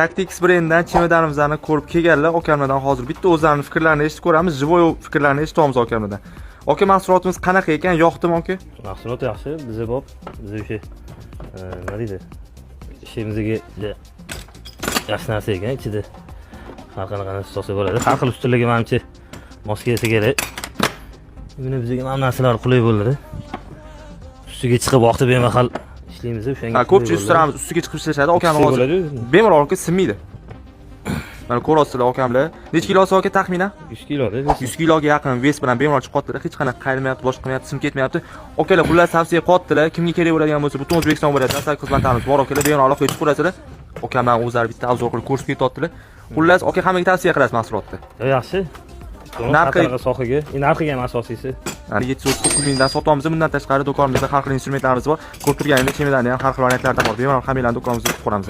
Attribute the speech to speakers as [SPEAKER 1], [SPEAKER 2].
[SPEAKER 1] Tactics brendidan chemodanimizni ko'rib kelganlar okamlardan hozir bitta o'zlarining fikrlarini eshitib ko'ramiz, живой fikrlarini eshitamiz okamlardan. Aka, mahsulotimiz qanaqa ekan, yoqdimi aka?
[SPEAKER 2] Mahsulot yaxshi, bizga bo'p, biz o'sha nima deydi? Ishimizga yaxshi narsa ekan, ichida har qanaqa narsa so'sa bo'ladi. Har xil ustunligi menimcha mos kelsa kerak. Mana bizga ham narsalar qulay bo'ladi. Ustiga chiqib vaqti bemahal ishlaymiz o'shanga.
[SPEAKER 1] Ha, ko'pchilik ustaramiz ustiga chiqib ishlashadi, okamlar hozir bemalol sinmaydi. Mana ko'rasizlar okamlar. Necha kilosi aka taxminan?
[SPEAKER 2] 100 kiloda.
[SPEAKER 1] 100 kiloga yaqin ves bilan bemalol chiqib qoldilar. Hech qanaqa qayrilmayapti, boshqa qilmayapti, sim ketmayapti. Okalar, xullas tavsiya qilyaptilar. Kimga kerak bo'ladigan bo'lsa, butun O'zbekiston bo'ladi. Dastlabki xizmatlarimiz bor okalar, bemalol aloqa qilib ko'rasizlar. Okamlar o'zlari bitta obzor qilib ko'rsatib ketyaptilar. Xullas, aka hammaga tavsiya qilasiz mahsulotni.
[SPEAKER 2] Yaxshi. Narxiga sohaga, narxiga ham asosiysi.
[SPEAKER 1] 730 mingdan sotamiz. Bundan tashqari do'konimizda har xil instrumentlarimiz bor. Ko'rib turganingizdek, chemodanlar ham har xil variantlarda bor. Bemalol hammalarni do'konimizda ko'ramiz.